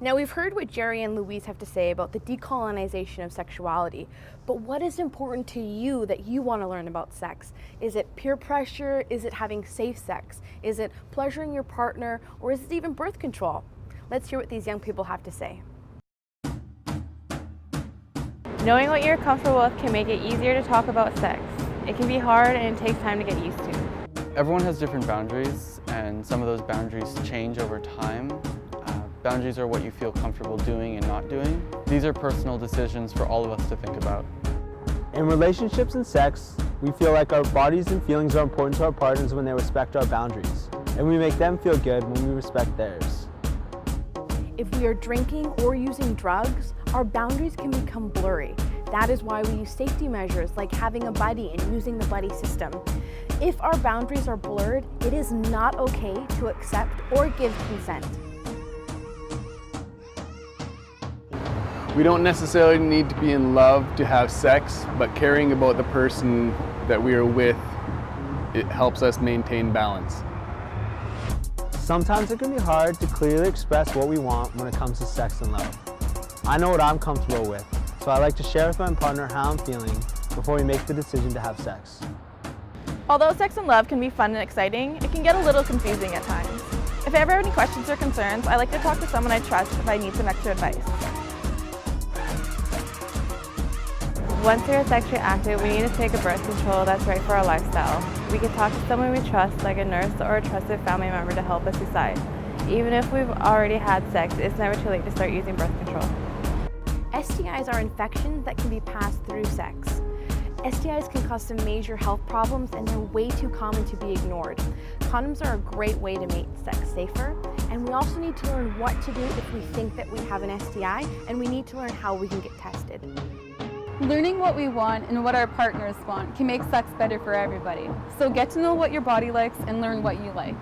Now, we've heard what Jerry and Louise have to say about the decolonization of sexuality, but what is important to you that you want to learn about sex? Is it peer pressure? Is it having safe sex? Is it pleasuring your partner? Or is it even birth control? Let's hear what these young people have to say. Knowing what you're comfortable with can make it easier to talk about sex. It can be hard and it takes time to get used to. Everyone has different boundaries, and some of those boundaries change over time. Boundaries are what you feel comfortable doing and not doing. These are personal decisions for all of us to think about. In relationships and sex, we feel like our bodies and feelings are important to our partners when they respect our boundaries, and we make them feel good when we respect theirs. If we are drinking or using drugs, our boundaries can become blurry. That is why we use safety measures like having a buddy and using the buddy system. If our boundaries are blurred, it is not okay to accept or give consent. We don't necessarily need to be in love to have sex, but caring about the person that we are with, it helps us maintain balance. Sometimes it can be hard to clearly express what we want when it comes to sex and love. I know what I'm comfortable with, so I like to share with my partner how I'm feeling before we make the decision to have sex. Although sex and love can be fun and exciting, it can get a little confusing at times. If I ever have any questions or concerns, I like to talk to someone I trust if I need some extra advice. Once we are sexually active, we need to take a birth control that's right for our lifestyle. We can talk to someone we trust, like a nurse or a trusted family member, to help us decide. Even if we've already had sex, it's never too late to start using birth control. STIs are infections that can be passed through sex. STIs can cause some major health problems, and they're way too common to be ignored. Condoms are a great way to make sex safer, and we also need to learn what to do if we think that we have an STI, and we need to learn how we can get tested. Learning what we want and what our partners want can make sex better for everybody. So get to know what your body likes and learn what you like.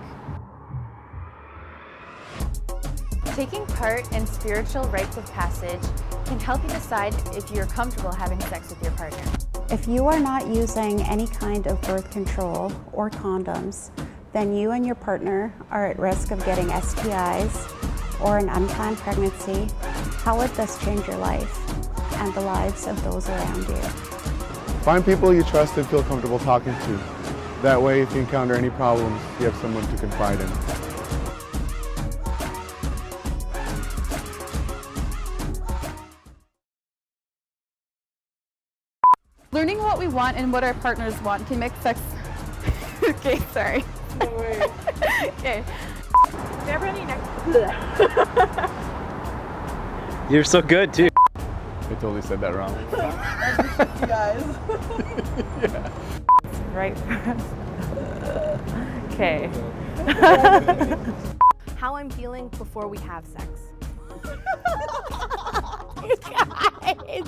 Taking part in spiritual rites of passage can help you decide if you're comfortable having sex with your partner. If you are not using any kind of birth control or condoms, then you and your partner are at risk of getting STIs or an unplanned pregnancy. How would this change your life and the lives of those around you? Find people you trust and feel comfortable talking to. That way, if you encounter any problems, you have someone to confide in. Learning what we want and what our partners want can make sex... Okay, sorry. No worries. Okay. If you ever any next... You're so good too. I totally said that wrong. You guys. Yeah. Right for us. Okay. How I'm feeling before we have sex. Guys!